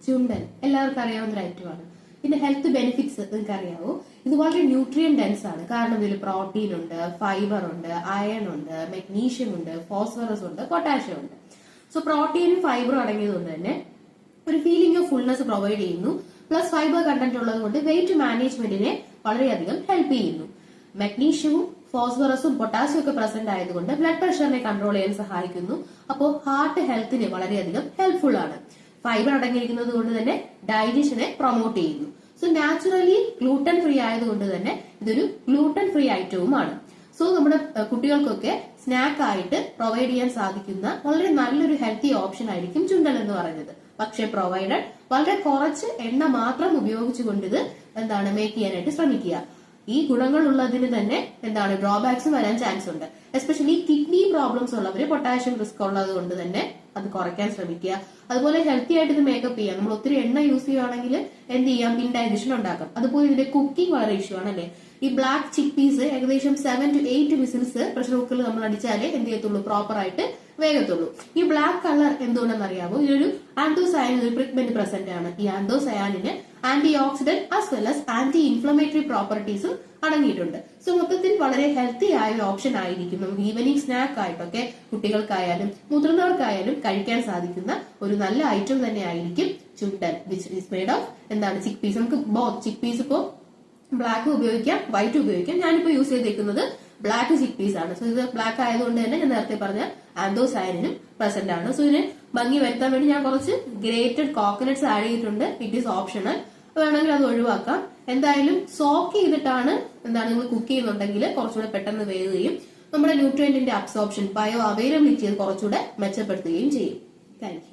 ചുണ്ടൻ എല്ലാവർക്കും അറിയാവുന്ന ഒരു ഐറ്റമാണ്. ഇതിന്റെ ഹെൽത്ത് ബെനിഫിറ്റ്സ് നിങ്ങൾക്ക് അറിയാവോ? ഇത് വളരെ ന്യൂട്രിയൻ ഡെൻസ് ആണ്. കാരണം ഇതിൽ പ്രോട്ടീൻ ഉണ്ട്, ഫൈബർ ഉണ്ട്, അയൺ ഉണ്ട്, മെഗ്നീഷ്യം ഉണ്ട്, ഫോസ്ഫറസ് ഉണ്ട്, പൊട്ടാഷ്യം ഉണ്ട്. സോ പ്രോട്ടീനും ഫൈബറും അടങ്ങിയതുകൊണ്ട് തന്നെ ഒരു ഫീലിംഗ് ഓഫ് ഫുൾനെസ് പ്രൊവൈഡ് ചെയ്യുന്നു. പ്ലസ് ഫൈബർ കണ്ടന്റ് ഉള്ളത് കൊണ്ട് വെയിറ്റ് മാനേജ്മെന്റിനെ വളരെയധികം ഹെൽപ്പ് ചെയ്യുന്നു. മെഗ്നീഷ്യവും ഫോസ്ഫറസും പൊട്ടാസ്യം ഒക്കെ പ്രസന്റ് ആയതുകൊണ്ട് ബ്ലഡ് പ്രഷറിനെ കൺട്രോൾ ചെയ്യാൻ സഹായിക്കുന്നു. അപ്പോൾ ഹാർട്ട് ഹെൽത്തിന് വളരെയധികം ഹെൽപ്ഫുൾ ആണ്. ഫൈബർ അടങ്ങിയിരിക്കുന്നത് കൊണ്ട് തന്നെ ഡൈജഷനെ പ്രൊമോട്ട് ചെയ്യുന്നു. സോ നാച്ചുറലി ഗ്ലൂട്ടൻ ഫ്രീ ആയതുകൊണ്ട് തന്നെ ഇതൊരു ഗ്ലൂട്ടൻ ഫ്രീ ഐറ്റവുമാണ്. സോ നമ്മുടെ കുട്ടികൾക്കൊക്കെ സ്നാക്ക് ആയിട്ട് പ്രൊവൈഡ് ചെയ്യാൻ സാധിക്കുന്ന വളരെ നല്ലൊരു ഹെൽത്തി ഓപ്ഷൻ ആയിരിക്കും ചുണ്ടൻ എന്ന് പറയുന്നത്. പക്ഷെ പ്രൊവൈഡഡ് വളരെ കുറച്ച് എണ്ണ മാത്രം ഉപയോഗിച്ചുകൊണ്ട് ഇത് മേക്ക് ചെയ്യാനായിട്ട് ശ്രമിക്കുക. ഈ ഗുണങ്ങൾ ഉള്ളതിന് തന്നെ ഡ്രോബാക്സ് വരാൻ ചാൻസ് ഉണ്ട്. എസ്പെഷ്യലി കിഡ്നി പ്രോബ്ലംസ് ഉള്ളവര് പൊട്ടാഷ്യം റിസ്ക് ഉള്ളത് കൊണ്ട് തന്നെ അത് കുറയ്ക്കാൻ ശ്രമിക്കുക. അതുപോലെ ഹെൽത്തി ആയിട്ട് ഇത് മേക്കപ്പ് ചെയ്യാം. നമ്മൾ ഒത്തിരി എണ്ണ യൂസ് ചെയ്യുകയാണെങ്കിൽ എന്ത് ചെയ്യാം, ഇൻഡൈജഷൻ ഉണ്ടാക്കാം. അതുപോലെ ഇതിന്റെ കുക്കിംഗ് വളരെ ഇഷ്യൂ ആണ് അല്ലെ. ഈ ബ്ലാക്ക് ചിക്ക് പീസ് ഏകദേശം 7 to 8 വിസിൽസ് പ്രഷർ കുക്കറിൽ നമ്മൾ അടിച്ചാലേ എന്ത് ചെയ്യത്തുള്ളൂ, പ്രോപ്പർ ആയിട്ട് വേഗത്തുള്ളൂ. ഈ ബ്ലാക്ക് കളർ എന്തുകൊണ്ടെന്ന് അറിയാമോ? ഇതൊരു ആന്തോസയാൻ ഒരു പിഗ്മെന്റ് പ്രസന്റ് ആണ്. ഈ ആന്തോസയാനിന് antioxidant as well as anti inflammatory പ്രോപ്പർട്ടീസും അടങ്ങിയിട്ടുണ്ട്. സോ മൊത്തത്തിൽ വളരെ ഹെൽത്തി ആയ ഒരു ഓപ്ഷൻ ആയിരിക്കും. നമുക്ക് ഈവനിങ് സ്നാക്ക് ആയിട്ടൊക്കെ കുട്ടികൾക്കായാലും മുതിർന്നവർക്കായാലും കഴിക്കാൻ സാധിക്കുന്ന ഒരു നല്ല ഐറ്റം തന്നെ ആയിരിക്കും ചുണ്ടൻ, which is made of chick peas. നമുക്ക് ചിക്ക് പീസ് ഇപ്പോ ബ്ലാക്ക് ഉപയോഗിക്കാം, വൈറ്റ് ഉപയോഗിക്കാം. ഞാനിപ്പോ യൂസ് ചെയ്തേക്കുന്നത് ബ്ലാക്ക് ചിക്ക് പീസ് ആണ്. സോ ഇത് ബ്ലാക്ക് ആയതുകൊണ്ട് തന്നെ ഞാൻ നേരത്തെ പറഞ്ഞ ആന്തോസയാനിനും പ്രസന്റ് ആണ്. സോ ഇതിന് ഭംഗി വരുത്താൻ വേണ്ടി ഞാൻ കുറച്ച് ഗ്രേറ്റഡ് കോക്കനട്ട്സ് ആഡ് ചെയ്തിട്ടുണ്ട്. ഇറ്റ് ഈസ് ഓപ്ഷണൽ, വേണമെങ്കിൽ അത് ഒഴിവാക്കാം. എന്തായാലും സോക്ക് ചെയ്തിട്ടാണ് നിങ്ങൾ കുക്ക് ചെയ്യുന്നുണ്ടെങ്കിൽ കുറച്ചുകൂടെ പെട്ടെന്ന് വേകുകയും നമ്മുടെ ന്യൂട്രിയന്റിന്റെ അബ്സോർപ്ഷൻ, ബയോ അവൈലബിലിറ്റി കുറച്ചുകൂടെ മെച്ചപ്പെടുത്തുകയും ചെയ്യും. Thank you.